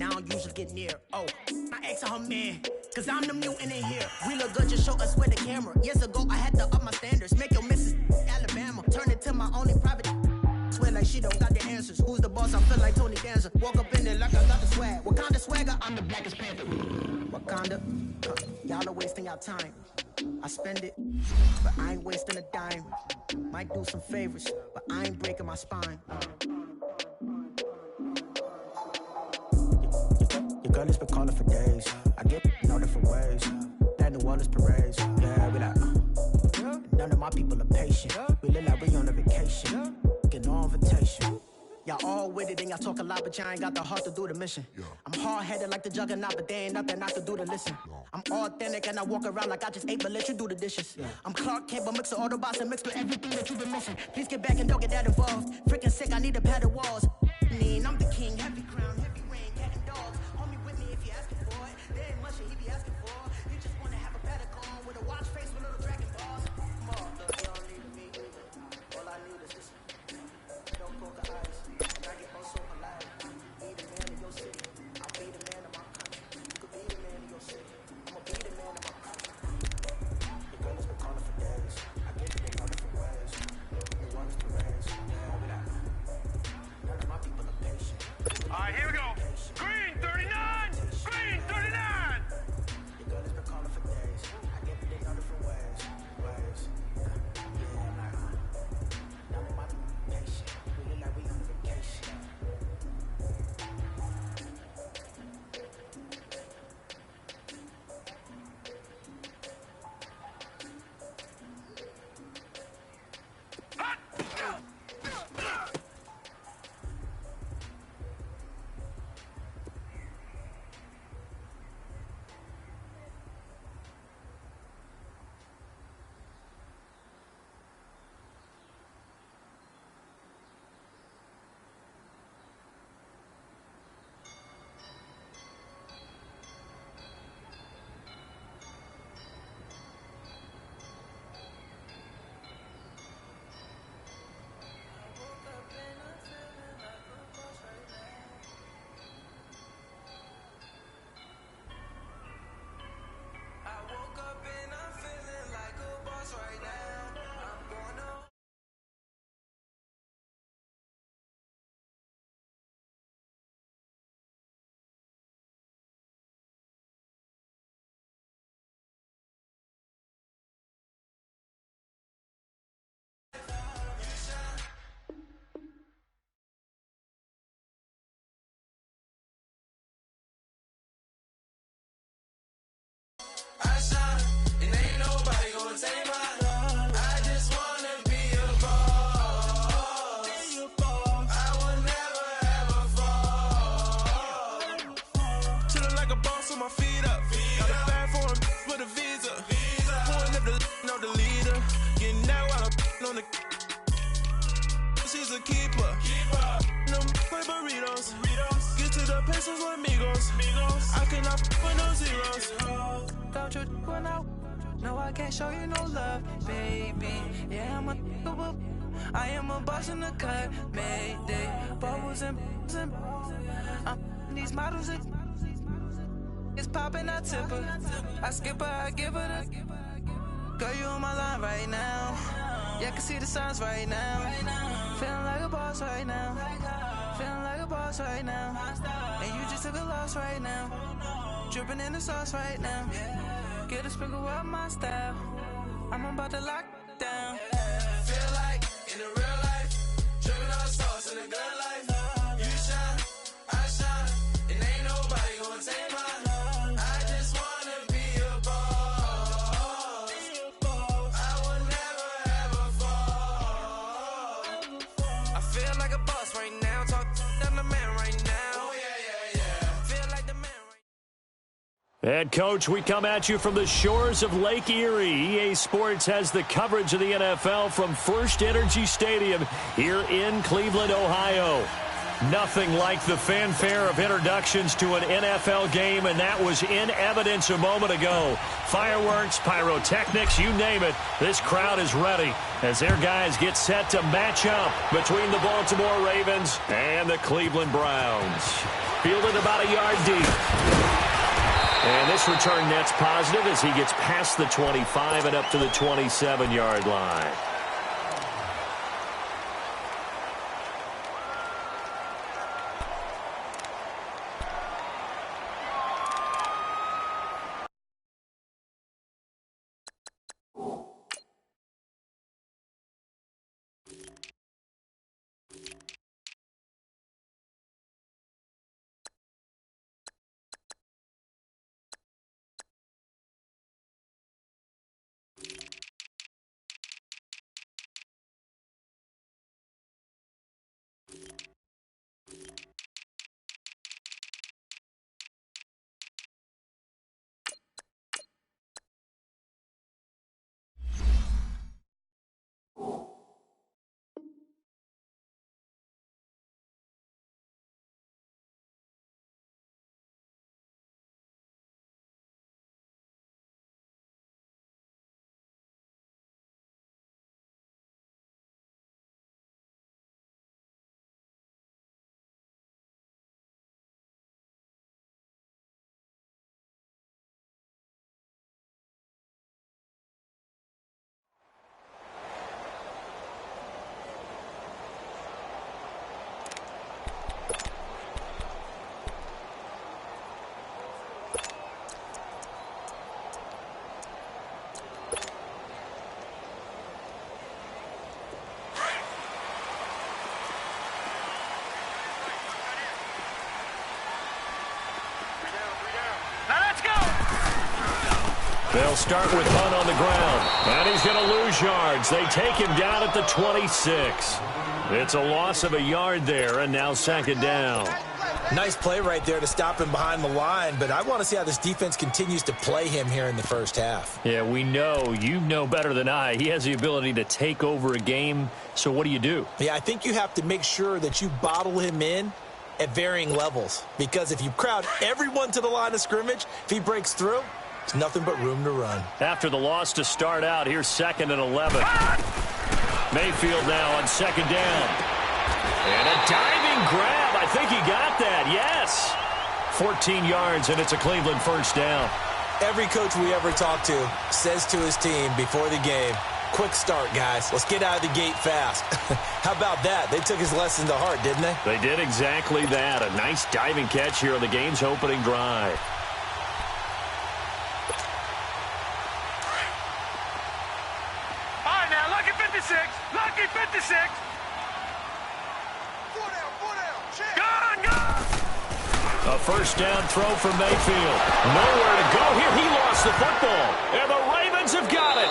Now I don't usually get near. Oh, my ex and her man, cause I'm the mutant in here. We look good, just show us where the camera. Years ago, I had to up my standards. Make your missus Alabama. Turn it to my only private. Swear like she don't got the answers. Who's the boss? I feel like Tony Danza. Walk up in there like I got the swag. Wakanda swagger, I'm the blackest panther. Wakanda, y'all are wasting your time. I spend it, but I ain't wasting a dime. Might do some favors, but I ain't breaking my spine. Your girl has been calling for days. I get in all different ways. That New Orleans parades. Yeah, we like, none of my people are patient. We live like we on a vacation. Get no invitation. Y'all all with it and y'all talk a lot, but y'all ain't got the heart to do the mission. I'm hard-headed like the juggernaut, but there ain't nothing I can do to listen. I'm authentic and I walk around like I just ate, but let you do the dishes. I'm Clark Kent, but mix of Autobots and mixed with everything that you've been missing. Please get back and don't get that involved. Freaking sick, I need a pad of walls. I'm the king, heavy crown, heavy rain, cat and dogs. Homie with me if you asking for it. There ain't much that he be asking for. You just wanna have a paddock on with a watch face with little dragon balls. Come on, look, you don't need me. All I need is this. Don't poker eyes. I get so polite. Be the man of your city. I'll be the man of my country. You could be the man of your city. I'ma be the man of my country. The girl has been calling for days. I get it in all different ways. The one is the race. Yeah, we like. None of my people are patient. All right, here we go. Green 39! Green 39! The girl has been calling for days. I get it in all different ways. Yeah, I'm like, none of my people are patient. We look like we on vacation. She's a keeper. No play burritos. Get to the pesos with amigos. I cannot with no zeros. Don't you when no, I can't show you no love, baby. Yeah, I am a boss in the cut, Mayday. Bubbles and these models it's popping, I tip her. I skip her, I give her the. Girl, you on my line right now. Yeah, I can see the signs right now. Feeling like a boss right now. Feeling like a boss right now. And you just took a loss right now. Dripping in the sauce right now. Get a sprinkle of my style. I'm about to lock down. Feel like in the real life, dripping all the sauce in the good life. You shine, I shine, and ain't nobody gonna take mine. I just wanna be a boss. I will never ever fall. I feel like a boss right now. Talk to the man right now. Oh yeah. Feel like the man right now. And, Coach, we come at you from the shores of Lake Erie. EA Sports has the coverage of the NFL from First Energy Stadium here in Cleveland, Ohio. Nothing like the fanfare of introductions to an NFL game, and that was in evidence a moment ago. Fireworks, pyrotechnics, you name it. This crowd is ready as their guys get set to match up between the Baltimore Ravens and the Cleveland Browns. Fielded about a yard deep. And this return net's positive as he gets past the 25 and up to the 27-yard line. They'll start with Hunt on the ground. And he's going to lose yards. They take him down at the 26. It's a loss of a yard there, and now second down. Nice play right there to stop him behind the line, but I want to see how this defense continues to play him here in the first half. Yeah, we know. You know better than I. He has the ability to take over a game, so what do? Yeah, I think you have to make sure that you bottle him in at varying levels, because if you crowd everyone to the line of scrimmage, if he breaks through, there's nothing but room to run. After the loss to start out, here's 2nd and 11. Mayfield now on second down. And a diving grab. I think he got that. Yes. 14 yards, and it's a Cleveland first down. Every coach we ever talk to says to his team before the game, quick start, guys. Let's get out of the gate fast. How about that? They took his lesson to heart, didn't they? They did exactly that. A nice diving catch here on the game's opening drive. Lucky 56. A first down throw for Mayfield. Nowhere to go here. He lost the football. And the Ravens have got it.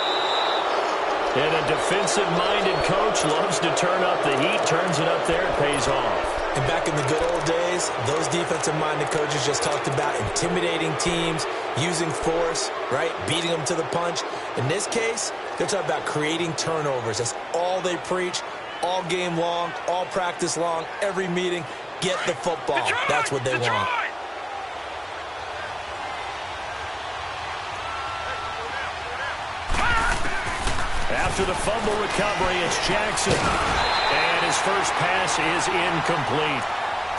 And a defensive-minded coach loves to turn up the heat, turns it up there, it pays off. And back in the good old days, those defensive-minded coaches just talked about intimidating teams, using force, right, beating them to the punch. In this case, they're talking about creating turnovers. That's all they preach, all game long, all practice long, every meeting. Get the football. That's what they want. After the fumble recovery, it's Jackson. And his first pass is incomplete.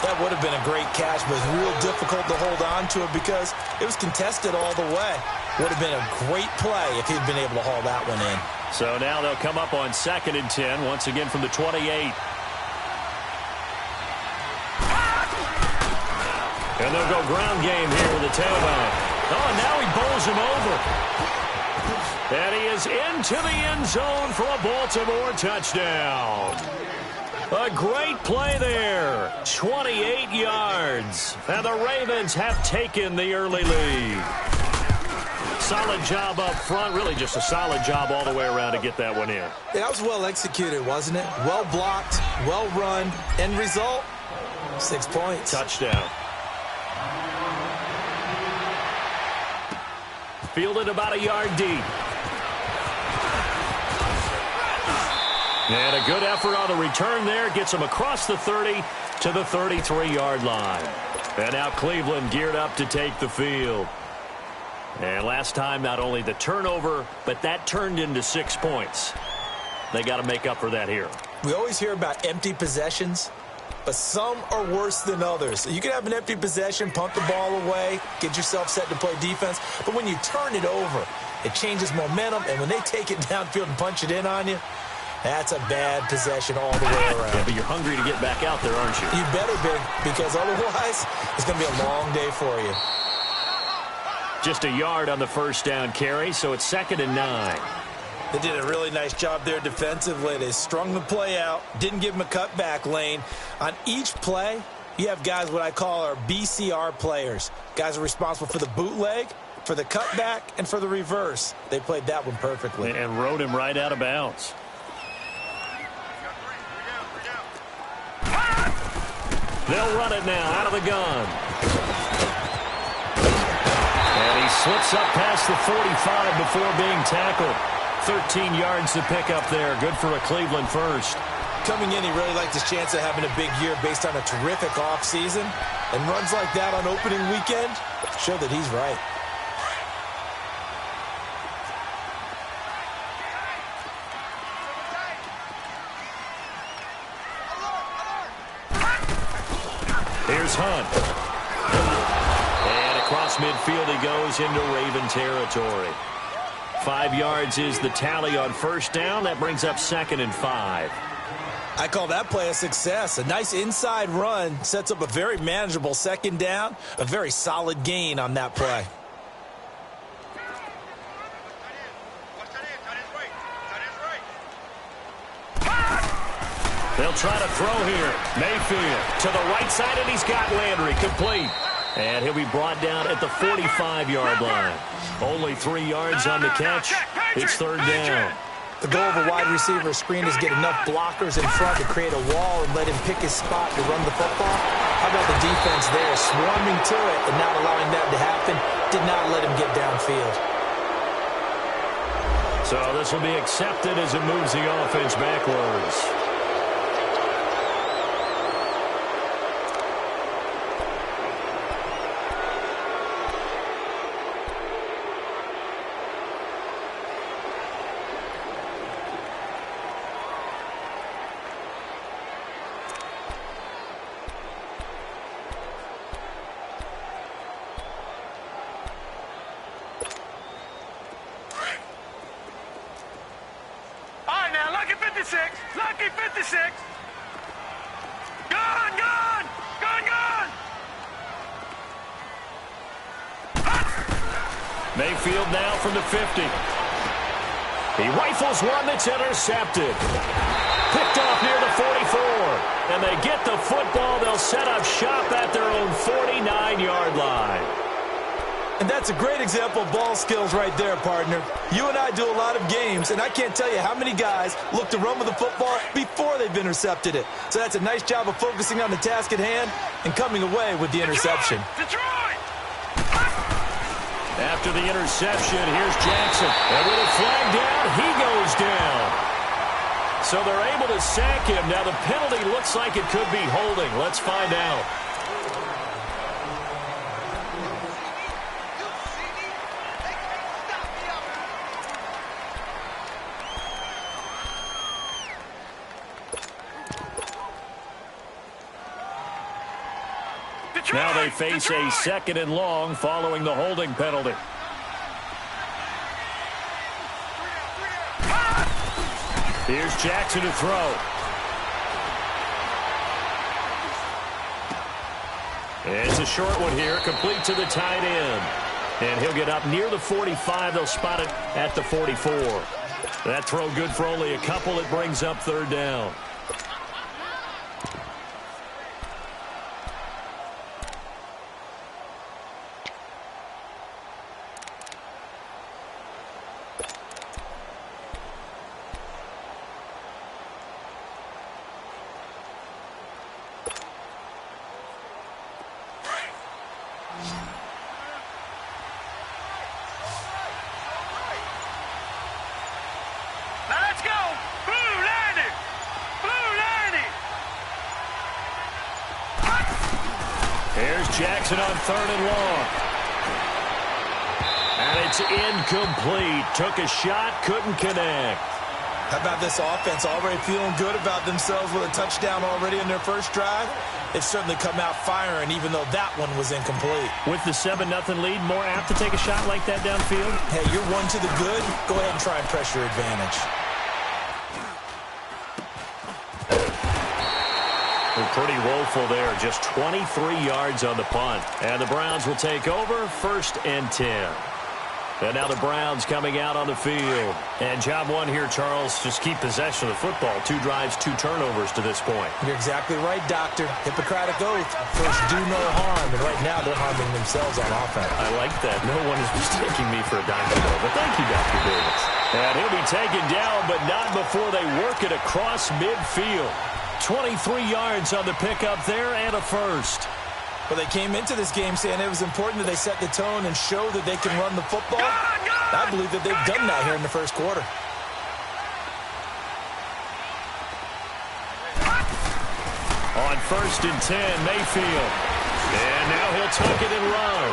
That would have been a great catch, but it's real difficult to hold on to it because it was contested all the way. Would have been a great play if he'd been able to haul that one in. So now they'll come up on 2nd and 10, once again from the 28. And they'll go ground game here with the tailback. Oh, and now he bowls him over. And he is into the end zone for a Baltimore touchdown. A great play there. 28 yards. And the Ravens have taken the early lead. Solid job up front. Really just a solid job all the way around to get that one in. Yeah, that was well executed, wasn't it? Well blocked, well run. End result, 6 points. Touchdown. Fielded about a yard deep. And a good effort on the return there. Gets him across the 30 to the 33-yard line. And now Cleveland geared up to take the field. And last time, not only the turnover, but that turned into 6 points. They got to make up for that here. We always hear about empty possessions. but some are worse than others. You can have an empty possession, punt the ball away, get yourself set to play defense, but when you turn it over, it changes momentum, and when they take it downfield and punch it in on you, that's a bad possession all the way around. Yeah, but you're hungry to get back out there, aren't you? You better be, because otherwise it's going to be a long day for you. Just a yard on the first down carry, so it's 2nd and 9. They did a really nice job there defensively. They strung the play out, didn't give them a cutback lane. On each play, you have guys what I call our BCR players. Guys are responsible for the bootleg, for the cutback, and for the reverse. They played that one perfectly. And rode him right out of bounds. They'll run it now out of the gun. And he slips up past the 45 before being tackled. 13 yards to pick up there. Good for a Cleveland first. Coming in, he really liked his chance of having a big year based on a terrific offseason. And runs like that on opening weekend show that he's right. Here's Hunt. And across midfield he goes into Raven territory. 5 yards is the tally on first down. That brings up 2nd and 5. I call that play a success. A nice inside run sets up a very manageable 2nd down. A very solid gain on that play. They'll try to throw here. Mayfield to the right side, and he's got Landry complete. And he'll be brought down at the 45-yard line. Only 3 yards on the catch. It's 3rd down. The goal of a wide receiver screen is get enough blockers in front to create a wall and let him pick his spot to run the football. How about the defense there, swarming to it and not allowing that to happen? Did not let him get downfield. So this will be accepted as it moves the offense backwards. Lucky 56. Gone, gone, gone, gone. Mayfield now from the 50. He rifles one that's intercepted. Picked off near the 44. And they get the football. They'll set up shop at their own 49-yard line. And that's a great example of ball skills right there, partner. You and I do a lot of games, and I can't tell you how many guys look to run with the football before they've intercepted it. So that's a nice job of focusing on the task at hand and coming away with the interception. Detroit! After the interception, here's Jackson. And with a flag down, he goes down. So they're able to sack him. Now the penalty looks like it could be holding. Let's find out. Now they face a 2nd and long following the holding penalty. Here's Jackson to throw. It's a short one here, complete to the tight end. And he'll get up near the 45. They'll spot it at the 44. That throw good for only a couple. It brings up 3rd down. Let's go! Blue landing! Blue landing! Here's Jackson on 3rd and long. And it's incomplete. Took a shot, couldn't connect. How about this offense already feeling good about themselves with a touchdown already in their first drive? They've certainly come out firing, even though that one was incomplete. With the 7-0 lead, more apt to take a shot like that downfield? Hey, you're one to the good. Go ahead and try and press your advantage. They're pretty woeful there. Just 23 yards on the punt. And the Browns will take over 1st and 10. And now the Browns coming out on the field. And job one here, Charles, just keep possession of the football. 2 drives, 2 turnovers to this point. You're exactly right, Doctor. Hippocratic oath. First, do no harm. And right now, they're harming themselves on offense. I like that. No one is mistaking me for a dynamo. But thank you, Dr. Davis. And he'll be taken down, but not before they work it across midfield. 23 yards on the pickup there and a first. Well, they came into this game saying it was important that they set the tone and show that they can run the football. I believe that they've done that here in the first quarter. On 1st and 10, Mayfield. And now he'll tuck it and run.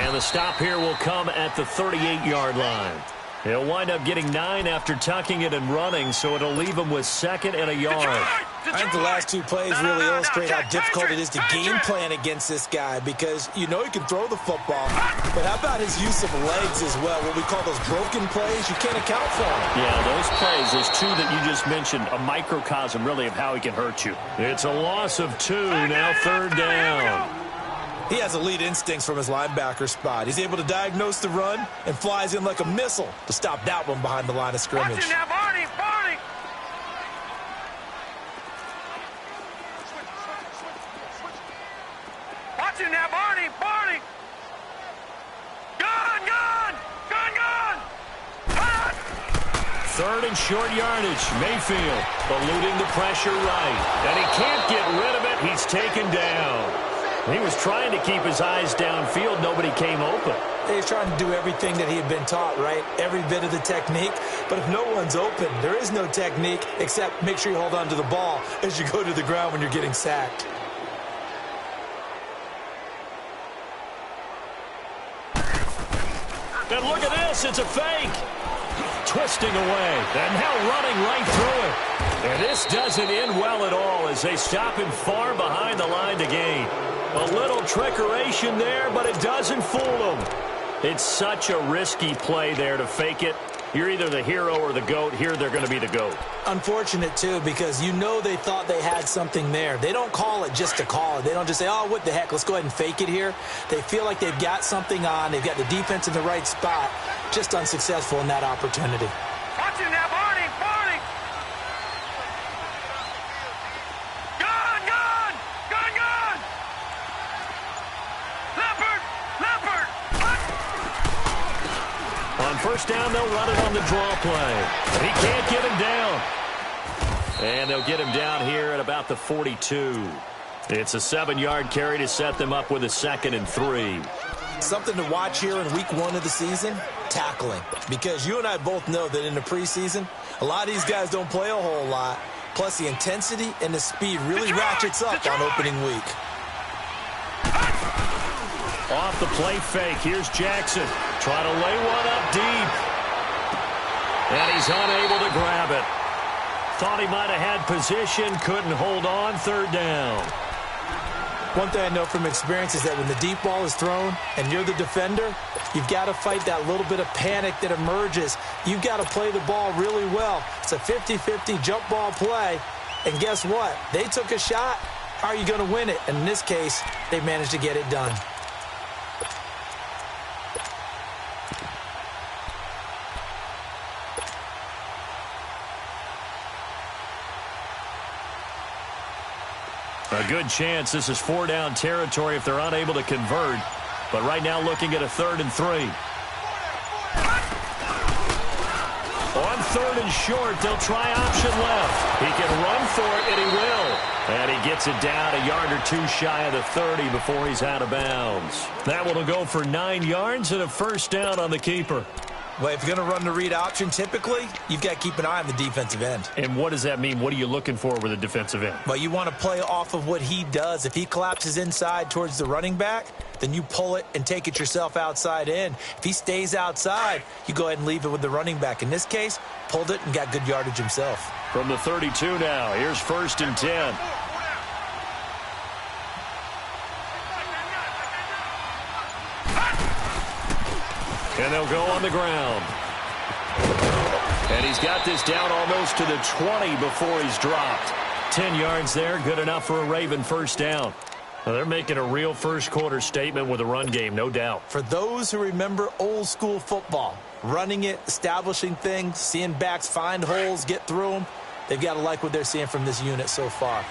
And the stop here will come at the 38-yard line. He'll wind up getting 9 after tucking it and running, so it'll leave him with 2nd and a yard. I think the last 2 plays really illustrate how difficult it is to game plan against this guy because you know he can throw the football, but how about his use of legs as well? What we call those broken plays, you can't account for them. Yeah, those plays, those 2 that you just mentioned, a microcosm really of how he can hurt you. It's a loss of 2, now 3rd down. He has elite instincts from his linebacker spot. He's able to diagnose the run and flies in like a missile to stop that one behind the line of scrimmage. Watch it now, Barney! Barney! Watch it now, Barney! Barney! Gone! Gone! Gone! Gone! Gone! 3rd and short yardage. Mayfield eluding the pressure right. And he can't get rid of it. He's taken down. He was trying to keep his eyes downfield. Nobody came open. He's trying to do everything that he had been taught, right? Every bit of the technique. But if no one's open, there is no technique except make sure you hold on to the ball as you go to the ground when you're getting sacked. And look at this. It's a fake. Twisting away. And now running right through it. And this doesn't end well at all as they stop him far behind the line to gain. A little trickeration there, but it doesn't fool them. It's such a risky play there to fake it. You're either the hero or the GOAT. Here they're going to be the GOAT. Unfortunate, too, because you know they thought they had something there. They don't call it just to call it. They don't just say, oh, what the heck, let's go ahead and fake it here. They feel like they've got something on. They've got the defense in the right spot. Just unsuccessful in that opportunity. Watch it now, Barney! Barney! Gone! Gone! Gone! Gone! Leopard! Leopard! On 1st down, they'll run it on the draw play. He can't get him down. And they'll get him down here at about the 42. It's a 7-yard carry to set them up with a 2nd and 3. Something to watch here in week 1 of the season, tackling. Because you and I both know that in the preseason, a lot of these guys don't play a whole lot. Plus, the intensity and the speed really ratchets up on opening week. Off the play fake, here's Jackson. Trying to lay one up deep. And he's unable to grab it. Thought he might have had position, couldn't hold on, 3rd down. One thing I know from experience is that when the deep ball is thrown and you're the defender, you've got to fight that little bit of panic that emerges. You've got to play the ball really well. It's a 50-50 jump ball play. And guess what? They took a shot. How are you going to win it? And in this case, they managed to get it done. A good chance this is 4-down territory if they're unable to convert. But right now looking at a 3rd and 3. On 3rd and short, they'll try option left. He can run for it, and he will. And he gets it down a yard or 2 shy of the 30 before he's out of bounds. That one will go for 9 yards and a 1st down on the keeper. Well, if you're going to run the read option, typically, you've got to keep an eye on the defensive end. And what does that mean? What are you looking for with a defensive end? Well, you want to play off of what he does. If he collapses inside towards the running back, then you pull it and take it yourself outside in. If he stays outside, you go ahead and leave it with the running back. In this case, pulled it and got good yardage himself. From the 32 now, here's 1st and 10. And they'll go on the ground. And he's got this down almost to the 20 before he's dropped. 10 yards there, good enough for a Raven first down. Well, they're making a real first-quarter statement with a run game, no doubt. For those who remember old-school football, running it, establishing things, seeing backs find holes, get through them, they've got to like what they're seeing from this unit so far.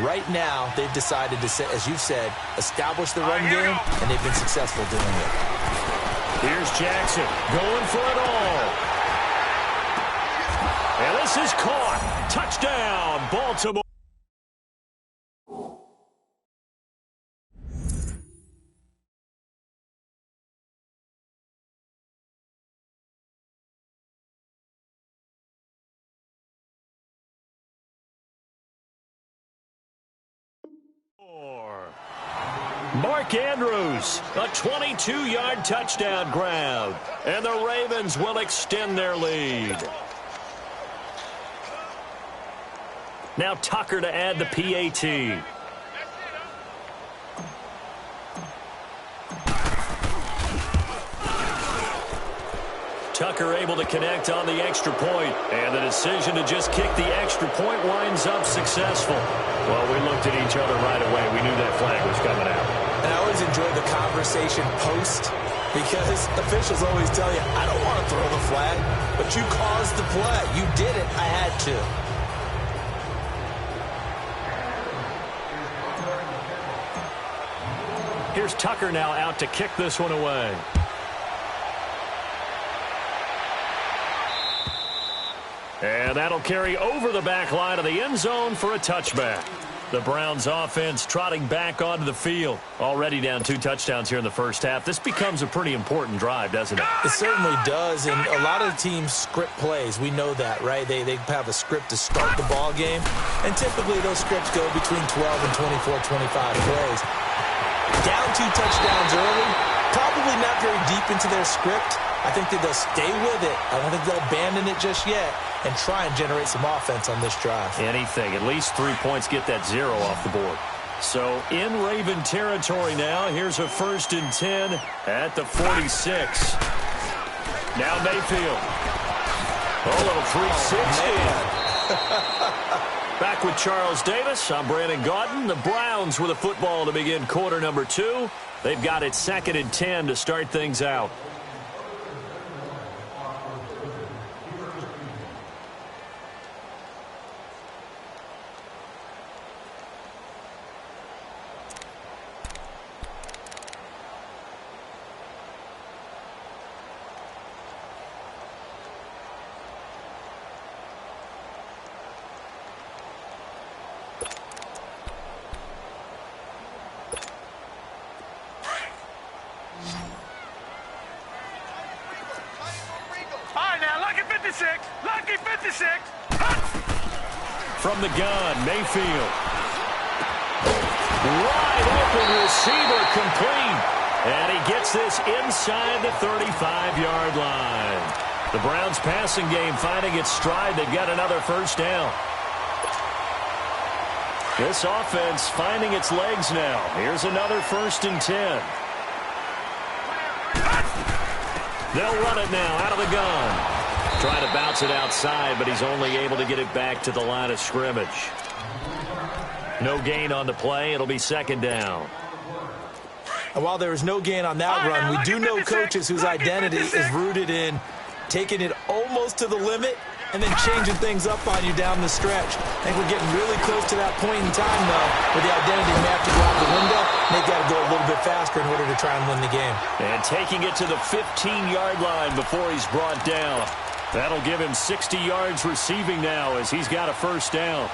Right now, they've decided to, as you've said, establish the run game, and they've been successful doing it. Here's Jackson going for it all. And this is caught. Touchdown, Baltimore. Mark Andrews, a 22-yard touchdown grab. And the Ravens will extend their lead. Now Tucker to add the PAT. Tucker able to connect on the extra point, and the decision to just kick the extra point winds up successful. Well, we looked at each other right away. We knew that flag was coming out. And I always enjoy the conversation post, because officials always tell you, I don't want to throw the flag, but you caused the play. You did it. I had to. Here's Tucker now out to kick this one away. And that'll carry over the back line of the end zone for a touchback. The Browns offense trotting back onto the field. Already down 2 touchdowns here in the first half. This becomes a pretty important drive, doesn't it? It certainly does, and a lot of teams script plays. We know that, right? They have a script to start the ball game, and typically those scripts go between 12 and 24, 25 plays. Down 2 touchdowns early, probably not very deep into their script. I think that they'll stay with it. I don't think they'll abandon it just yet and try and generate some offense on this drive. Anything. At least 3 points, get that 0 off the board. So in Raven territory now, here's a 1st and 10 at the 46. Now Mayfield. A little 360. Back with Charles Davis. I'm Brandon Gaudin. The Browns with a football to begin quarter number 2. They've got it 2nd and 10 to start things out. From the gun, Mayfield. Wide open receiver complete. And he gets this inside the 35-yard line. The Browns passing game finding its stride. They've got another first down. This offense finding its legs now. Here's another 1st and 10. They'll run it now out of the gun. Trying to bounce it outside, but he's only able to get it back to the line of scrimmage. No gain on the play. It'll be 2nd down. And while there is no gain on that run, we do know coaches whose identity is rooted in taking it almost to the limit and then changing things up on you down the stretch. I think we're getting really close to that point in time, though, where the identity may have to go out the window. They've got to go a little bit faster in order to try and win the game. And taking it to the 15-yard line before he's brought down. That'll give him 60 yards receiving now as he's got a first down.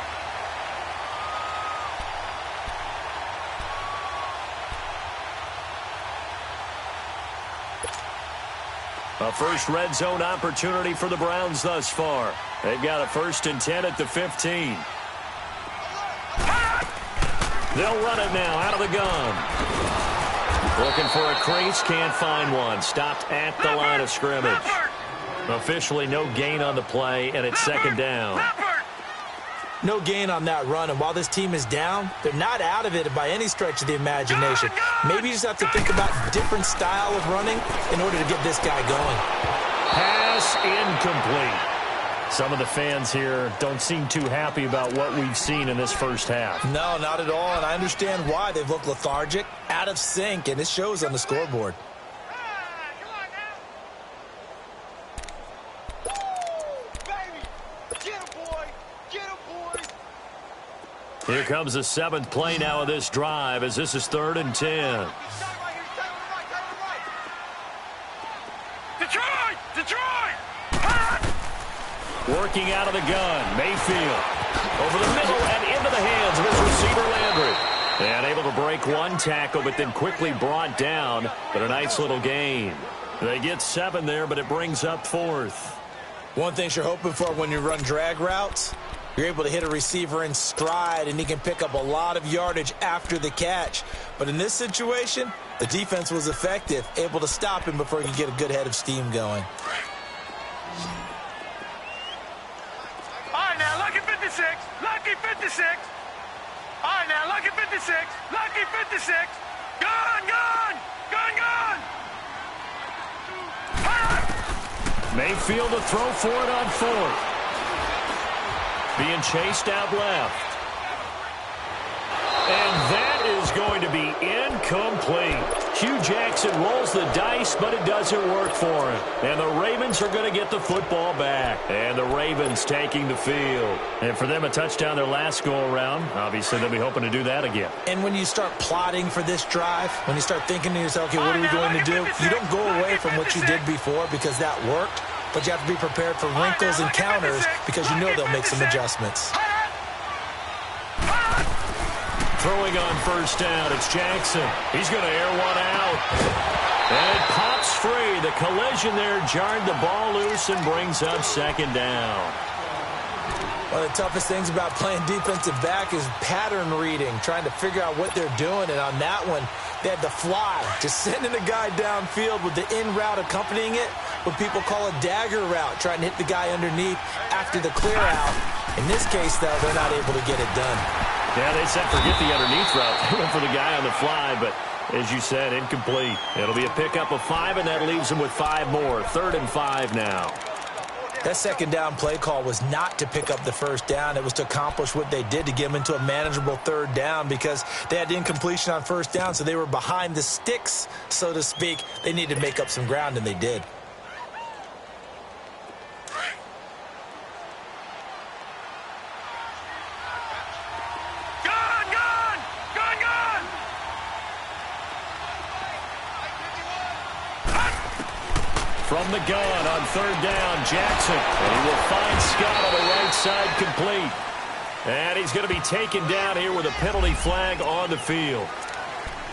A first red zone opportunity for the Browns thus far. They've got a 1st and 10 at the 15. They'll run it now out of the gun. Looking for a crease, can't find one. Stopped at the line of scrimmage. Officially no gain on the play, and it's second down. No gain on that run, and while this team is down, they're not out of it by any stretch of the imagination. Maybe you just have to think about a different style of running in order to get this guy going. Pass incomplete. Some of the fans here don't seem too happy about what we've seen in this first half. No, not at all, and I understand why. They've looked lethargic, out of sync, and it shows on the scoreboard. Here comes the 7th play now of this drive as this is 3rd and 10. Detroit! Working out of the gun, Mayfield. Over the middle and into the hands of his receiver, Landry. And able to break one tackle, but then quickly brought down. But a nice little gain. They get 7 there, but it brings up 4th. One thing you're hoping for when you run drag routes, you're able to hit a receiver in stride, and he can pick up a lot of yardage after the catch. But in this situation, the defense was effective, able to stop him before he could get a good head of steam going. All right, now, lucky 56. Lucky 56. All right, now, lucky 56. Lucky 56. Gun! Mayfield to throw for it on 4th. Being chased out left. And that is going to be incomplete. Hugh Jackson rolls the dice, but it doesn't work for him. And the Ravens are going to get the football back. And the Ravens taking the field. And for them, a touchdown their last go-around. Obviously, they'll be hoping to do that again. And when you start plotting for this drive, when you start thinking to yourself, okay, what are we going to do? You don't go away from what you did before because that worked. But you have to be prepared for wrinkles and counters because you know they'll make some adjustments. Throwing on 1st down, it's Jackson. He's going to air one out. And it pops free. The collision there jarred the ball loose and brings up 2nd down. One of the toughest things about playing defensive back is pattern reading, trying to figure out what they're doing. And on that one, they had to fly, just sending a guy downfield with the in route accompanying it, what people call a dagger route, trying to hit the guy underneath after the clear out. In this case, though, they're not able to get it done. Yeah, they said forget the underneath route. They went for the guy on the fly, but as you said, incomplete. It'll be a pickup of 5, and that leaves them with 5 more. 3rd and 5 now. That 2nd down play call was not to pick up the 1st down. It was to accomplish what they did to get them into a manageable 3rd down because they had incompletion on 1st down, so they were behind the sticks, so to speak. They needed to make up some ground, and they did. From the gun on 3rd down, Jackson. And he will find Scott on the right side complete. And he's going to be taken down here with a penalty flag on the field.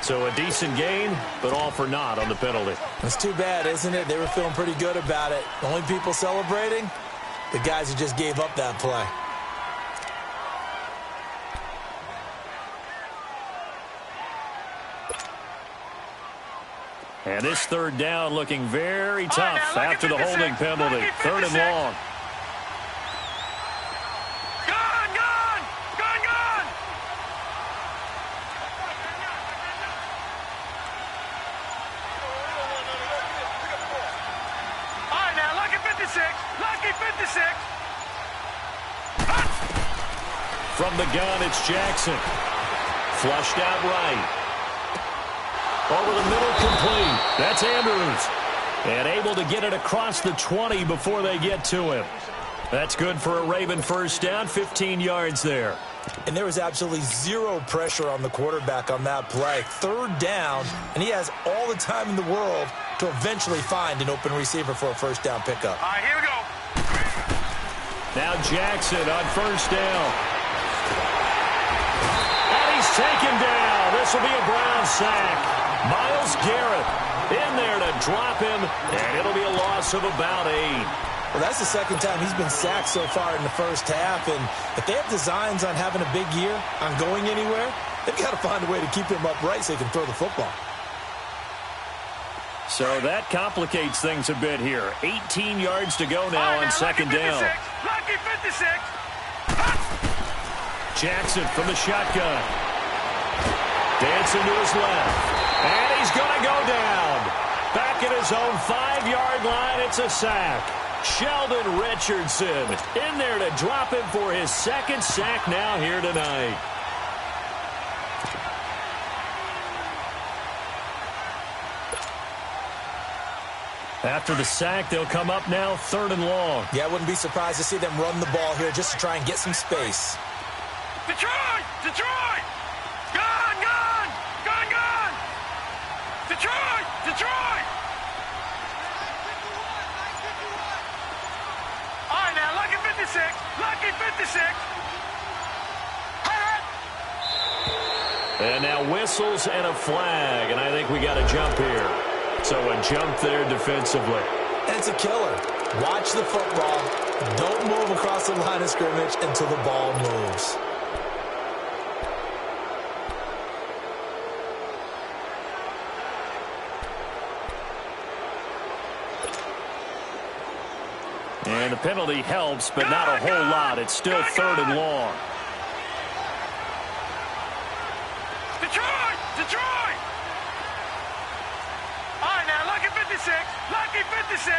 So a decent gain, but all for naught on the penalty. It's too bad, isn't it? They were feeling pretty good about it. The only people celebrating, the guys who just gave up that play. And this 3rd down looking very tough after the holding penalty. 3rd and long. Gun! All right, now, lucky 56. Lucky 56. From the gun, it's Jackson. Flushed out right. Over the middle, complete. That's Andrews. And able to get it across the 20 before they get to him. That's good for a Raven 1st down, 15 yards there. And there was absolutely zero pressure on the quarterback on that play. 3rd down, and he has all the time in the world to eventually find an open receiver for a 1st down pickup. All right, here we go. Now Jackson on 1st down. And he's taken down. This will be a Brown sack. Myles Garrett in there to drop him, and it'll be a loss of about 8. Well, that's the 2nd time he's been sacked so far in the 1st half, and if they have designs on having a big year, on going anywhere, they've got to find a way to keep him upright so he can throw the football. So that complicates things a bit here. 18 yards to go now on second down. Lucky 56. Jackson from the shotgun. Dancing to his left. And he's going to go down. Back at his own 5-yard line, it's a sack. Sheldon Richardson in there to drop him for his second sack now here tonight. After the sack, they'll come up now 3rd and long. Yeah, I wouldn't be surprised to see them run the ball here just to try and get some space. Detroit! Detroit! Gone! Gone! Gone! Gone! Detroit! Detroit! All right, now, lucky 56. Lucky 56. And now whistles and a flag, and I think we got a jump here. So a jump there defensively. And it's a killer. Watch the football. Don't move across the line of scrimmage until the ball moves. And the penalty helps, but not a whole lot. It's still 3rd and long. Detroit! Detroit! All right, now, lucky 56. Lucky 56.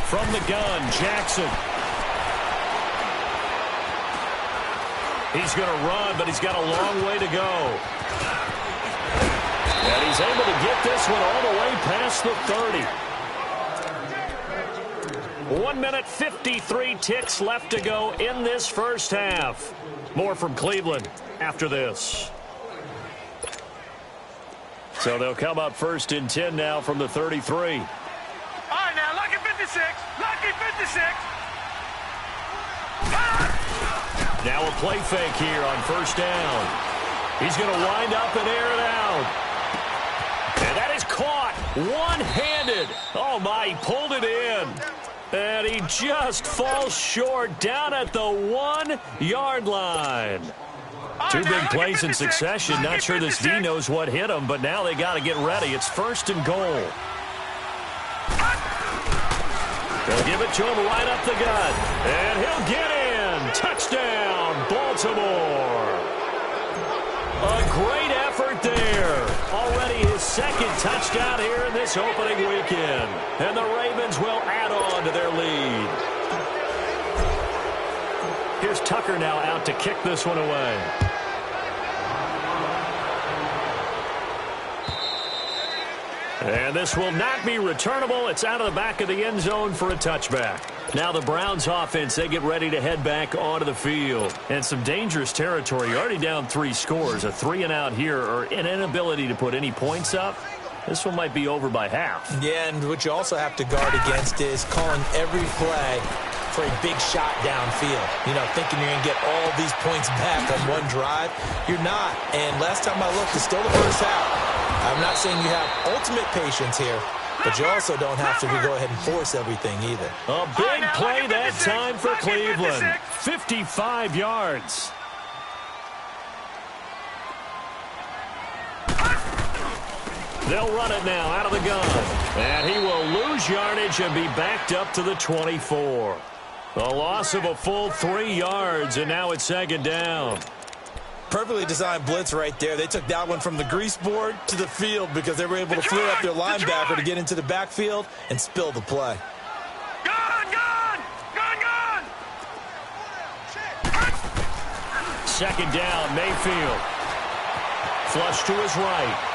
From the gun, Jackson. He's going to run, but he's got a long way to go. And he's able to get this one all the way past the 30. 1 minute, 53 ticks left to go in this first half. More from Cleveland after this. So they'll come up 1st and 10 now from the 33. All right, now, lucky 56. Lucky 56. Now a play fake here on 1st down. He's going to wind up and air it out. And that is caught one-handed. Oh, my, he pulled it in. And he just falls short down at the 1-yard line. Two big plays in succession. Not sure this D knows what hit him, but now they got to get ready. It's 1st and goal. They'll give it to him right up the gut. And he'll get in. Touchdown, Baltimore. A great effort there. Already his 2nd touchdown here in this opening weekend. And the Ravens will add on to their lead. Here's Tucker now out to kick this one away. And this will not be returnable. It's out of the back of the end zone for a touchback. Now the Browns offense, they get ready to head back onto the field. And some dangerous territory. You're already down 3 scores. A 3-and-out here or an inability to put any points up. This one might be over by half. Yeah, and what you also have to guard against is calling every play for a big shot downfield. You know, thinking you're going to get all these points back on one drive. You're not. And last time I looked, it's still the first half. I'm not saying you have ultimate patience here, but you also don't have to go ahead and force everything either. A big play that time for Cleveland. 55 yards. They'll run it now out of the gun. And he will lose yardage and be backed up to the 24. A loss of a full 3 yards, and now it's 2nd down. Perfectly designed blitz right there. They took that one from the grease board to the field because they were able to flare up their linebacker to get into the backfield and spill the play. Gone! Gone! Gone! Gone! 2nd down, Mayfield. Flush to his right.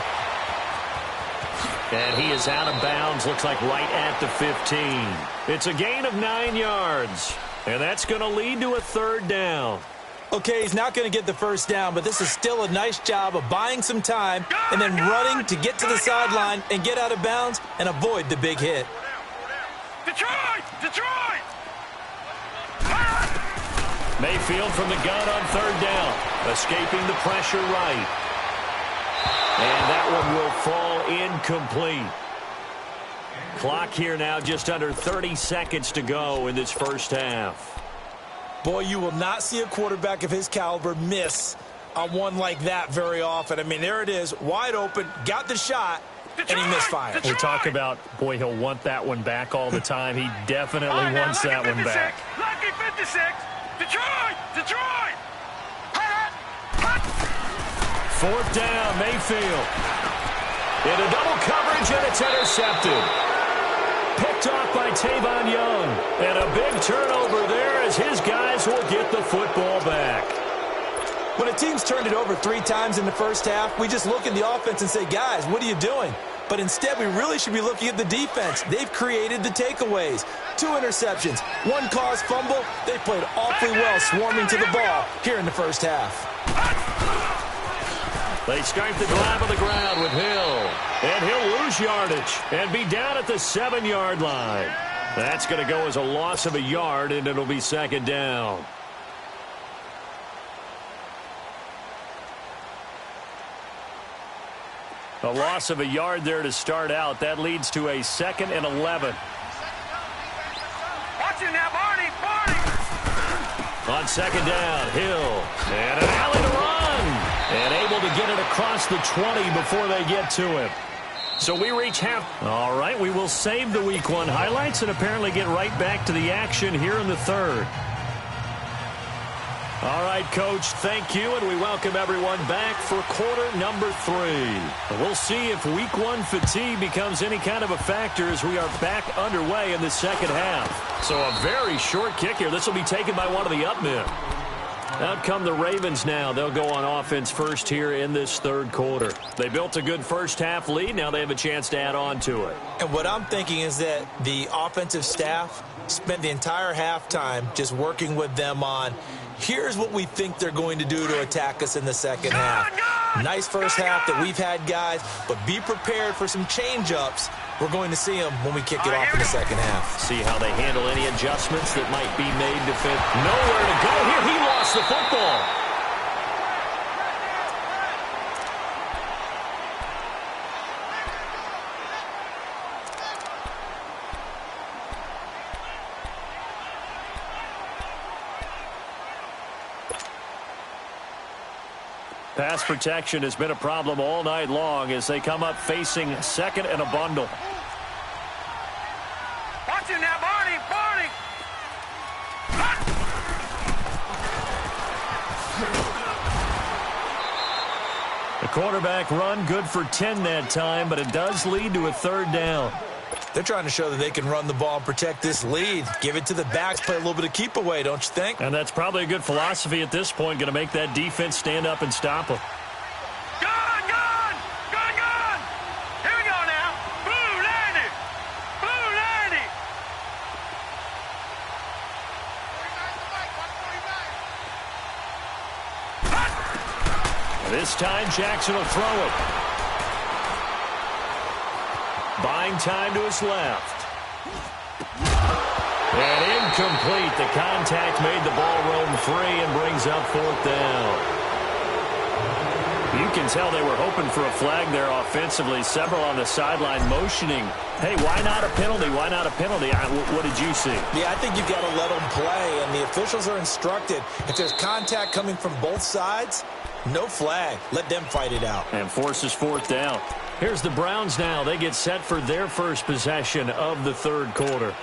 And he is out of bounds, looks like right at the 15. It's a gain of 9 yards. And that's going to lead to a 3rd down. Okay, he's not going to get the 1st down, but this is still a nice job of buying some time and then running to get to the sideline and get out of bounds and avoid the big hit. Detroit! Detroit! Mayfield from the gun on 3rd down. Escaping the pressure right. And that one will fall incomplete. Clock here now, just under 30 seconds to go in this first half. Boy, you will not see a quarterback of his caliber miss on one like that very often. I mean, there it is, wide open, got the shot, and he misfired. We talk about, boy, he'll want that one back all the time. He definitely wants that one back. Lucky 56. Detroit. Fourth down, Mayfield. Into double coverage, and it's intercepted. Picked off by Tavon Young. And a big turnover there as his guys will get the football back. When a team's turned it over 3 times in the first half, we just look at the offense and say, guys, what are you doing? But instead, we really should be looking at the defense. They've created the takeaways. 2 interceptions, 1 caused fumble. They played awfully well swarming to the ball here in the first half. They start the drive on the ground with Hill. And he'll lose yardage and be down at the 7-yard line. That's going to go as a loss of a yard, and it'll be second down. A loss of a yard there to start out. That leads to a 2nd and 11. Watch it now, Barney. On second down, Hill. And an alley to run. And able to get it across the 20 before they get to him. So we reach half. All right, we will save the Week 1 highlights and apparently get right back to the action here in the third. All right, Coach, thank you, and we welcome everyone back for quarter number 3. We'll see if Week 1 fatigue becomes any kind of a factor as we are back underway in the second half. So a very short kick here. This will be taken by one of the up men. Out come the Ravens now. They'll go on offense first here in this third quarter. They built a good first half lead. Now they have a chance to add on to it. And what I'm thinking is that the offensive staff spent the entire halftime just working with them on, here's what we think they're going to do to attack us in the second half. Nice first half that we've had, guys, but be prepared for some change-ups. We're going to see them when we kick it off in the second half. See how they handle any adjustments that might be made to fit. Nowhere to go here. He lost the football. Pass protection has been a problem all night long as they come up facing 2nd and a bundle. Watch it now, Barney. The quarterback run good for 10 that time, but it does lead to a 3rd down. They're trying to show that they can run the ball and protect this lead. Give it to the backs, play a little bit of keep away, don't you think? And that's probably a good philosophy at this point, going to make that defense stand up and stop them. Gun! Here we go now. Blue landed. This time, Jackson will throw it. Buying time to his left. And incomplete. The contact made the ball roam free and brings up 4th down. You can tell they were hoping for a flag there offensively. Several on the sideline motioning. Hey, why not a penalty? Why not a penalty? What did you see? Yeah, I think you've got to let them play, and the officials are instructed. If there's contact coming from both sides, no flag. Let them fight it out. And forces 4th down. Here's the Browns now. They get set for their first possession of the third quarter.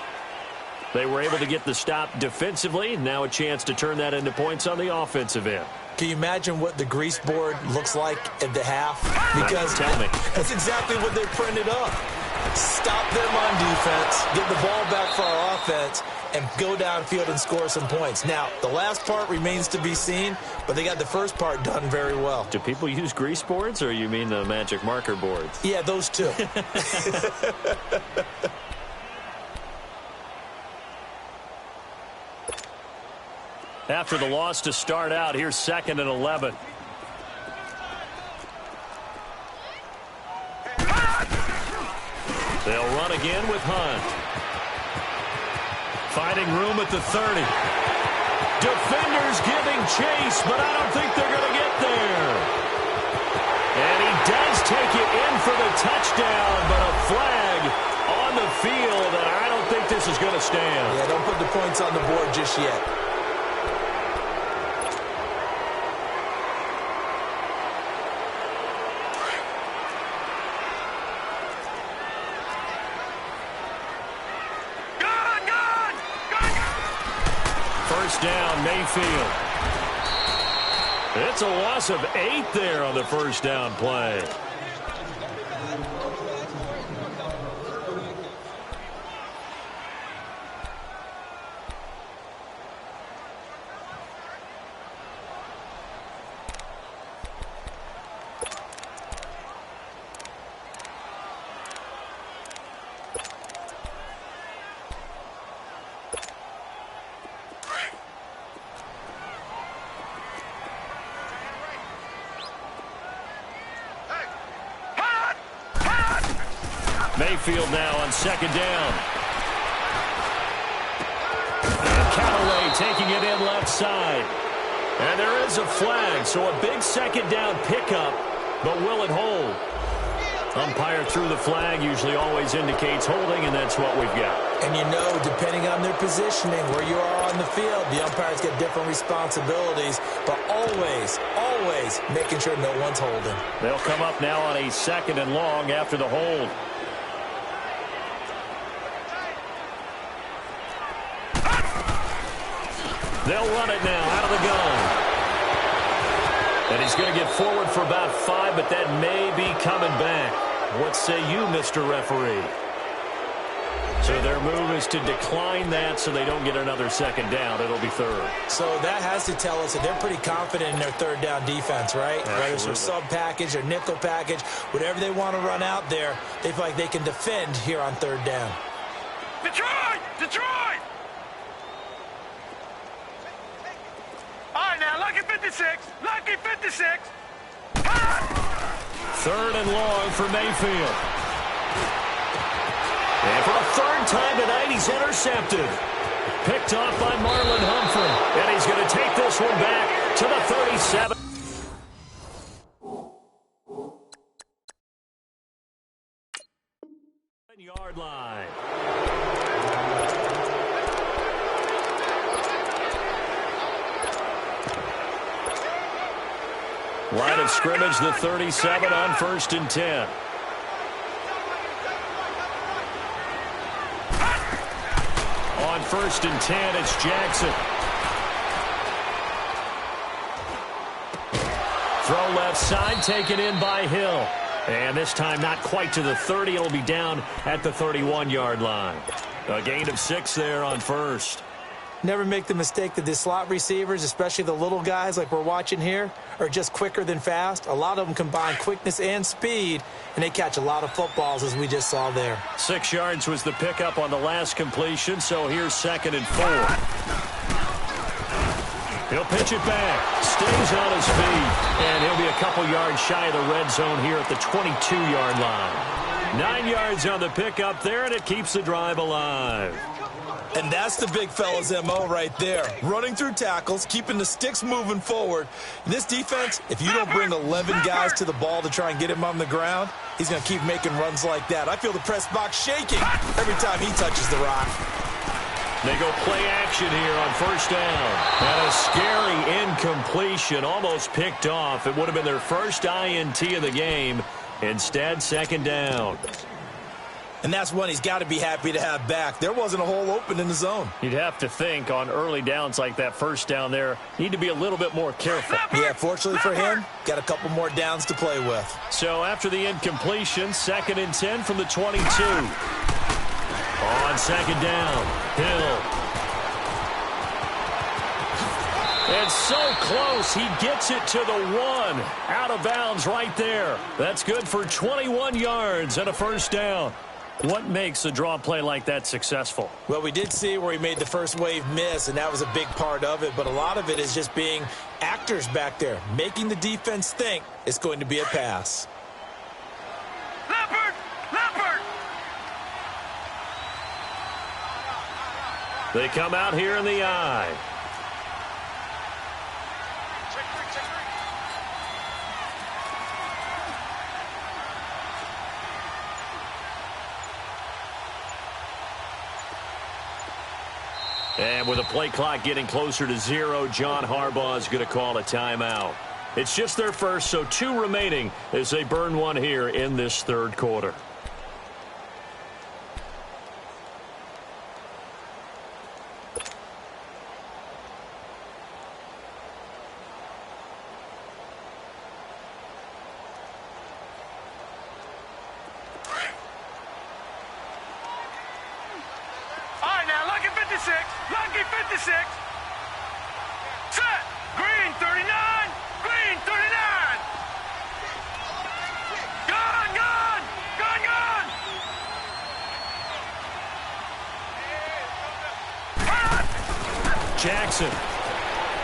They were able to get the stop defensively. Now a chance to turn that into points on the offensive end. Can you imagine what the grease board looks like at the half? Because tell me. That's exactly what they printed up. Stop them on defense, get the ball back for our offense, and go downfield and score some points. Now, the last part remains to be seen, but they got the first part done very well. Do people use grease boards, or you mean the magic marker boards? Yeah, those two. After the loss to start out, here's 2nd and 11. They'll run again with Hunt. Finding room at the 30. Defenders giving chase, but I don't think they're going to get there. And he does take it in for the touchdown, but a flag on the field, and I don't think this is going to stand. Yeah, don't put the points on the board just yet. down, Mayfield. It's a loss of 8 there on the first down play. Mayfield now on second down. And Callaway taking it in left side. And there is a flag, so a big second down pickup, but will it hold? Umpire threw the flag, usually always indicates holding, and that's what we've got. And you know, depending on their positioning, where you are on the field, the umpires get different responsibilities, but always, always making sure no one's holding. They'll come up now on a second and long after the hold. They'll run it now out of the gun. And he's going to get forward for about 5, but that may be coming back. What say you, Mr. Referee? So their move is to decline that so they don't get another second down. It'll be third. So that has to tell us that they're pretty confident in their third down defense, right? Absolutely. Whether it's their sub package or nickel package, whatever they want to run out there, they feel like they can defend here on third down. Detroit! Detroit! All right, now, lucky 56. Lucky 56. Third and long for Mayfield. And for the third time tonight, he's intercepted. Picked off by Marlon Humphrey. And he's going to take this one back to the 37. Yard line. Line of scrimmage, the 37 on first and 10. On first and 10, it's Jackson. Throw left side, taken in by Hill. And this time not quite to the 30. It'll be down at the 31-yard line. A gain of 6 there on first. Never make the mistake that the slot receivers, especially the little guys like we're watching here, are just quicker than fast. A lot of them combine quickness and speed, and they catch a lot of footballs, as we just saw there. 6 yards was the pickup on the last completion, so here's second and 4. He'll pitch it back, stays on his feet, and he'll be a couple yards shy of the red zone here at the 22-yard line. 9 yards on the pickup there, and it keeps the drive alive. And that's the big fella's MO right there. Running through tackles, keeping the sticks moving forward. In this defense, if you don't bring 11 guys to the ball to try and get him on the ground, he's going to keep making runs like that. I feel the press box shaking every time he touches the rock. They go play action here on first down. And a scary incompletion, almost picked off. It would have been their first INT of the game. Instead, second down. And that's one he's got to be happy to have back. There wasn't a hole open in the zone. You'd have to think on early downs like that first down there, need to be a little bit more careful. Yeah, fortunately for him, got a couple more downs to play with. So after the incompletion, second and 10 from the 22. On second down, Hill. It's so close, he gets it to the 1. Out of bounds right there. That's good for 21 yards and a first down. What makes a draw play like that successful? Well, we did see where he made the first wave miss, and that was a big part of it. But a lot of it is just being actors back there, making the defense think it's going to be a pass. Leopard! Leopard! They come out here in the eye. And with the play clock getting closer to 0, John Harbaugh is going to call a timeout. It's just their first, so 2 remaining as they burn one here in this third quarter. 56. Lucky 56. Set. Green 39. Green 39. Gone, gone. Gone, gone. Jackson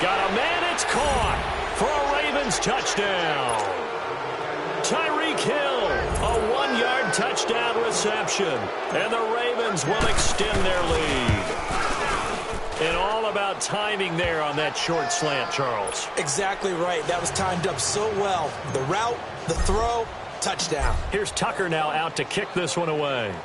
got a man. It's caught for a Ravens touchdown. Tyreek Hill, a 1-yard touchdown reception, and the Ravens will extend their lead. And all about timing there on that short slant, Charles. Exactly right. That was timed up so well. The route, the throw, touchdown. Here's Tucker now out to kick this one away.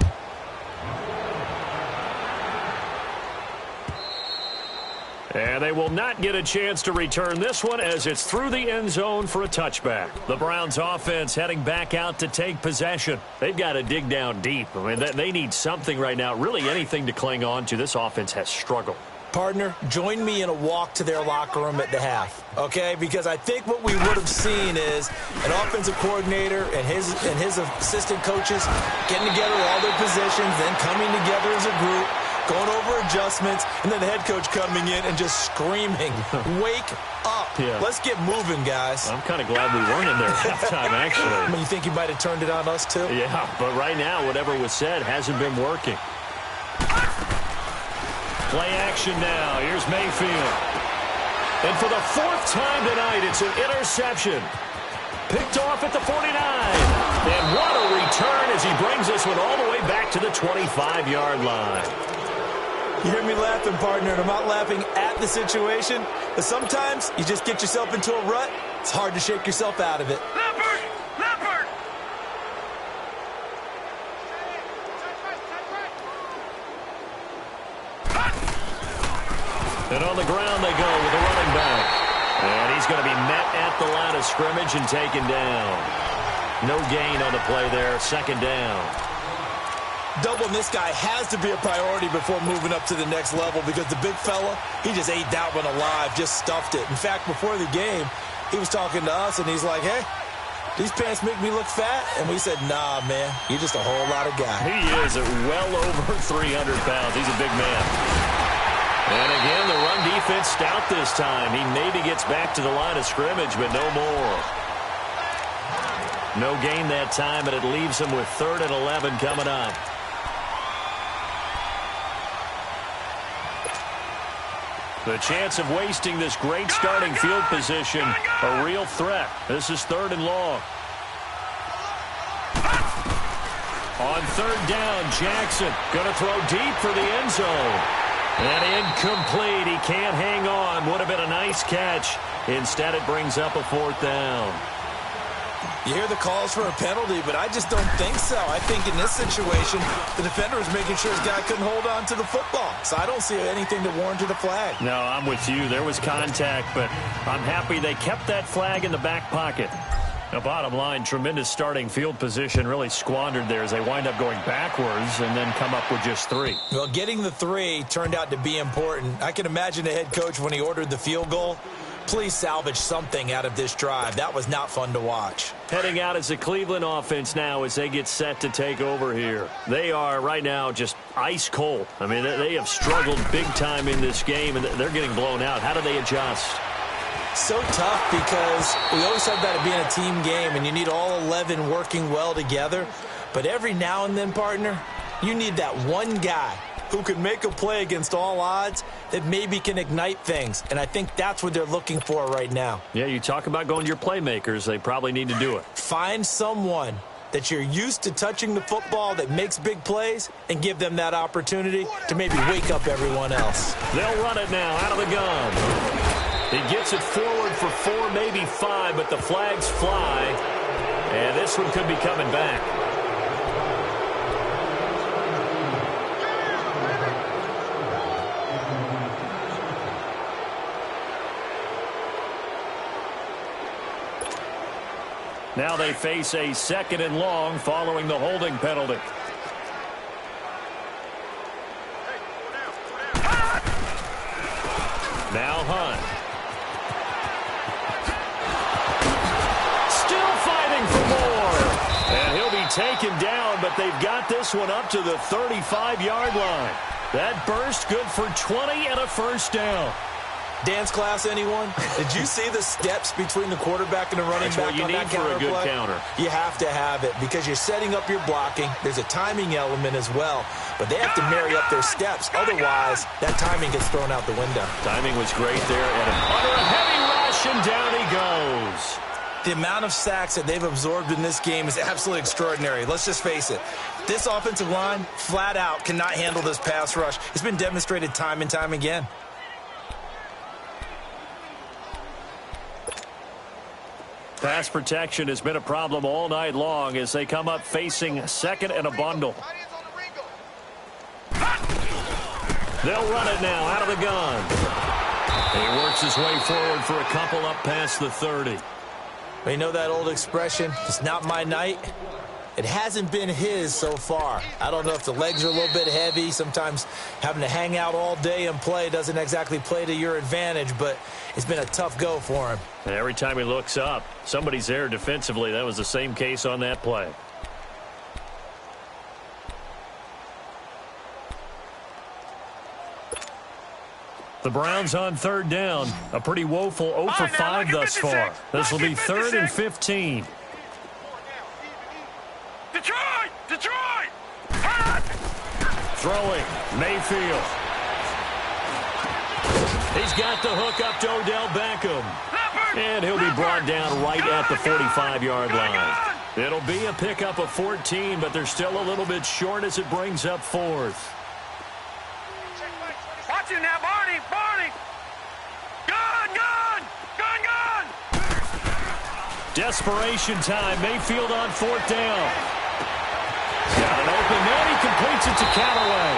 And they will not get a chance to return this one as it's through the end zone for a touchback. The Browns offense heading back out to take possession. They've got to dig down deep. I mean, they need something right now, really anything to cling on to. This offense has struggled. Partner, join me in a walk to their locker room at the half, okay? Because I think what we would have seen is an offensive coordinator and his assistant coaches getting together all their positions, then coming together as a group, going over adjustments, and then the head coach coming in and just screaming, wake up. Yeah. Let's get moving, guys. I'm kind of glad we weren't in there at halftime, actually. I mean, you think you might have turned it on us, too? Yeah, but right now, whatever was said hasn't been working. Play action now. Here's Mayfield. And for the 4th time tonight, it's an interception. Picked off at the 49. And what a return as he brings this one all the way back to the 25-yard line. You hear me laughing, partner, and I'm not laughing at the situation, but sometimes you just get yourself into a rut. It's hard to shake yourself out of it. Leopard! Leopard! And on the ground they go with the running back. And he's going to be met at the line of scrimmage and taken down. No gain on the play there. 2nd down. Doubling this guy has to be a priority before moving up to the next level because the big fella, he just ate that one alive, just stuffed it. In fact, before the game, he was talking to us, and he's like, hey, these pants make me look fat? And we said, nah, man, you're just a whole lot of guy. He is at well over 300 pounds. He's a big man. And again, the run defense stout this time. He maybe gets back to the line of scrimmage, but no more. No gain that time, and it leaves him with 3rd and 11 coming up. The chance of wasting this great starting field position, a real threat. This is 3rd and long. On 3rd down, Jackson going to throw deep for the end zone. And incomplete. He can't hang on. Would have been a nice catch. Instead, it brings up a 4th down. You hear the calls for a penalty, but I just don't think so. I think in this situation, the defender was making sure his guy couldn't hold on to the football. So I don't see anything that warranted a flag. No, I'm with you. There was contact, but I'm happy they kept that flag in the back pocket. Now, bottom line, tremendous starting field position really squandered there as they wind up going backwards and then come up with just 3. Well, getting the 3 turned out to be important. I can imagine the head coach when he ordered the field goal. Please salvage something out of this drive. That was not fun to watch. Heading out as the Cleveland offense now as they get set to take over here. They are right now just ice cold. I mean, they have struggled big time in this game, and they're getting blown out. How do they adjust? So tough because we always talk about it being a team game, and you need all 11 working well together. But every now and then, partner, you need that one guy who can make a play against all odds that maybe can ignite things. And I think that's what they're looking for right now. Yeah, you talk about going to your playmakers. They probably need to do it. Find someone that you're used to touching the football that makes big plays and give them that opportunity to maybe wake up everyone else. They'll run it now out of the gun. He gets it forward for 4, maybe 5, but the flags fly. And this one could be coming back. Now they face a 2nd and long following the holding penalty. Now Hunt. Still fighting for more. And he'll be taken down, but they've got this one up to the 35-yard line. That burst good for 20 and a first down. Dance class, anyone? Did you see the steps between the quarterback and the running back on that counter play? That's what you need for a good counter. You have to have it because you're setting up your blocking. There's a timing element as well, but they have to marry up their steps. Otherwise, that timing gets thrown out the window. Timing was great there, and under a heavy rush, and down he goes. The amount of sacks that they've absorbed in this game is absolutely extraordinary. Let's just face it. This offensive line, flat out, cannot handle this pass rush. It's been demonstrated time and time again. Pass protection has been a problem all night long as they come up facing second and a bundle. They'll run it now out of the gun. He works his way forward for a couple up past the 30. You know that old expression, it's not my night? It hasn't been his so far. I don't know if the legs are a little bit heavy. Sometimes having to hang out all day and play doesn't exactly play to your advantage, but it's been a tough go for him. And every time he looks up, somebody's there defensively. That was the same case on that play. The Browns on third down. A pretty woeful 0 for 5 thus far. This will be 3rd and 15. Detroit! Detroit! Throwing, Mayfield. He's got the hook up to Odell Beckham. And he'll be brought down right at the 45-yard line. It'll be a pickup of 14, but they're still a little bit short as it brings up 4th. Watch it now, Barney! Barney! Gun! Gun! Gun! Gun! Desperation time. Mayfield on 4th down. Got an open man. He completes it to Callaway.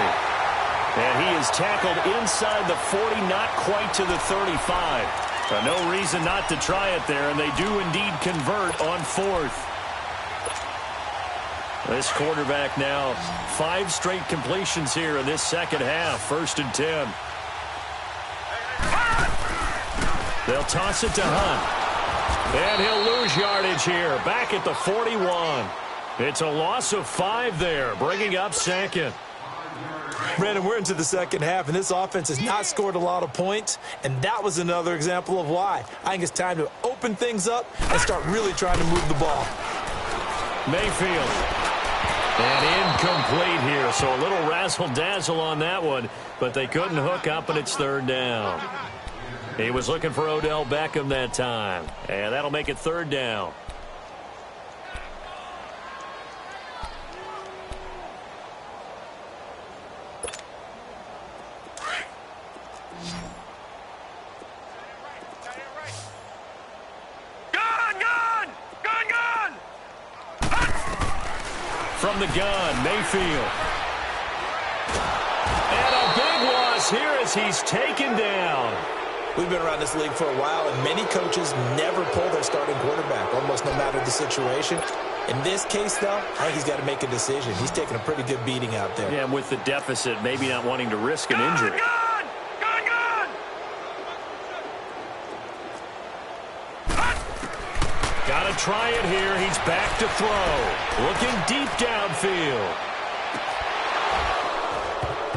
And he is tackled inside the 40, not quite to the 35. No reason not to try it there, and they do indeed convert on 4th. This quarterback now 5 straight completions here in this second half. 1st and 10. They'll toss it to Hunt. And he'll lose yardage here. Back at the 41. It's a loss of 5 there, bringing up 2nd. Brandon, we're into the second half, and this offense has not scored a lot of points, and that was another example of why. I think it's time to open things up and start really trying to move the ball. Mayfield. And incomplete here, so a little razzle-dazzle on that one, but they couldn't hook up, and it's 3rd down. He was looking for Odell Beckham that time, and that'll make it 3rd down. From the gun, Mayfield. And a big loss here as he's taken down. We've been around this league for a while, and many coaches never pull their starting quarterback, almost no matter the situation. In this case, though, I think he's got to make a decision. He's taking a pretty good beating out there. Yeah, and with the deficit, maybe not wanting to risk an injury. Got to try it here. He's back to throw. Looking deep downfield.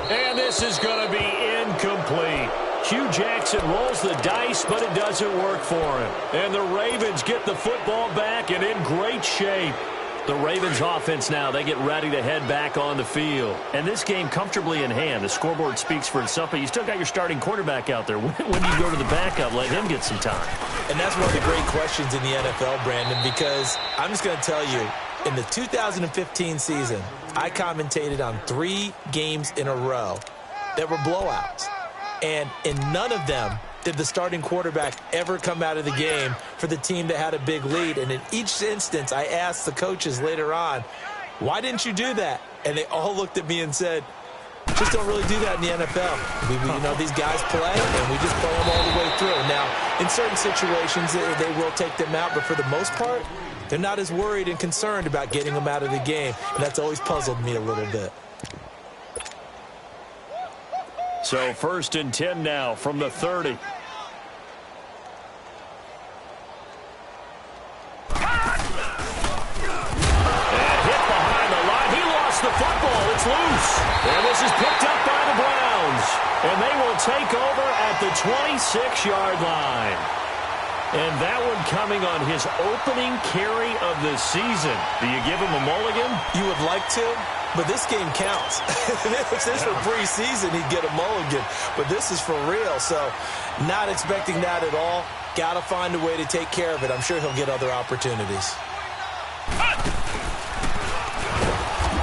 And this is going to be incomplete. Hugh Jackson rolls the dice, but it doesn't work for him. And the Ravens get the football back and in great shape. The Ravens offense now, they get ready to head back on the field. And this game comfortably in hand. The scoreboard speaks for itself, but you still got your starting quarterback out there. When do you go to the backup, let him get some time? And that's one of the great questions in the NFL, Brandon, because I'm just going to tell you, in the 2015 season, I commentated on 3 games in a row that were blowouts. And in none of them did the starting quarterback ever come out of the game for the team that had a big lead. And in each instance, I asked the coaches later on, why didn't you do that? And they all looked at me and said, just don't really do that in the NFL. You know, these guys play, and we just play them all the way through. Now, in certain situations, they will take them out, but for the most part, they're not as worried and concerned about getting them out of the game. And that's always puzzled me a little bit. So 1st and 10 now from the 30. And hit behind the line. He lost the football. It's loose. And this is picked up by the Browns. take over at the 26-yard line. And that one coming on his opening carry of the season. Do you give him a mulligan? You would like to, but this game counts. If this were preseason, he'd get a mulligan. But this is for real, so not expecting that at all. Got to find a way to take care of it. I'm sure he'll get other opportunities.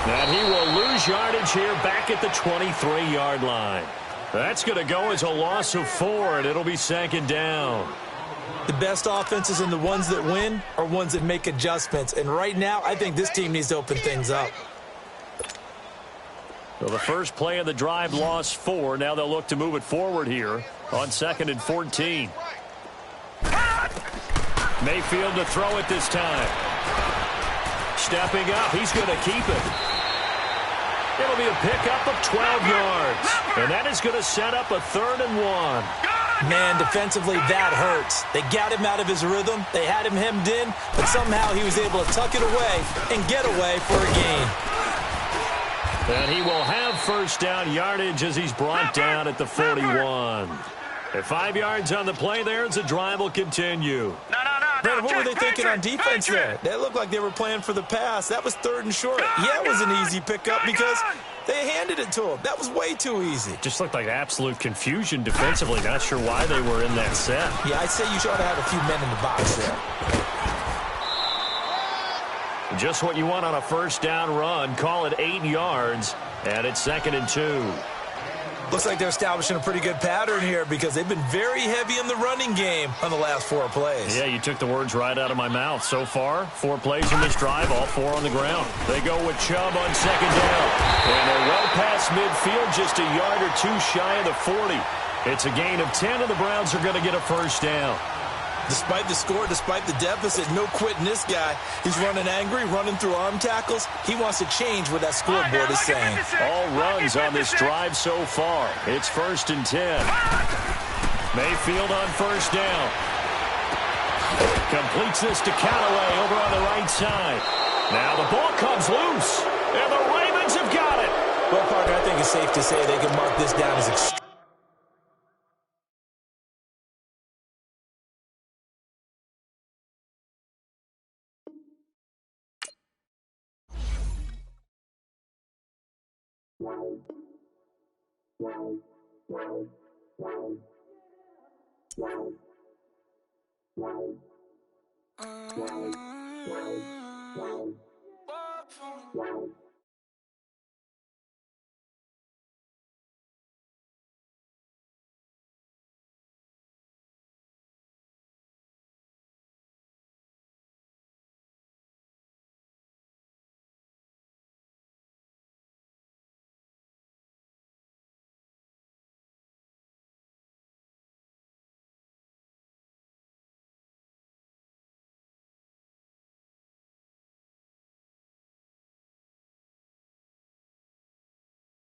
And he will lose yardage here back at the 23-yard line. That's going to go as a loss of 4, and it'll be second down. The best offenses and the ones that win are ones that make adjustments. And right now, I think this team needs to open things up. So the first play of the drive lost 4. Now they'll look to move it forward here on 2nd and 14. Mayfield to throw it this time. Stepping up, he's going to keep it. It'll be a pickup of 12 yards. And that is going to set up a 3rd and 1. Man, defensively, that hurts. They got him out of his rhythm. They had him hemmed in, but somehow he was able to tuck it away and get away for a gain. And he will have first down yardage as he's brought down at the 41. At 5 yards on the play there, the drive will continue. Brad, what were they thinking on defense there? They looked like they were playing for the pass. That was 3rd and short. Yeah, it was an easy pickup because they handed it to him. That was way too easy. Just looked like absolute confusion defensively. Not sure why they were in that set. Yeah, I'd say you should have had a few men in the box there. Just what you want on a first down run. Call it 8 yards, and it's 2nd and 2. Looks like they're establishing a pretty good pattern here because they've been very heavy in the running game on the last 4 plays. Yeah, you took the words right out of my mouth. So far, 4 plays in this drive, all 4 on the ground. They go with Chubb on 2nd down. And they're well past midfield, just a yard or 2 shy of the 40. It's a gain of 10, and the Browns are going to get a first down. Despite the score, despite the deficit, no quitting this guy. He's running angry, running through arm tackles. He wants to change what that scoreboard is saying. All runs on this drive so far. It's 1st and 10. Mayfield on first down. Completes this to Callaway over on the right side. Now the ball comes loose, and the Ravens have got it. Well, Parker, I think it's safe to say they can mark this down as extreme.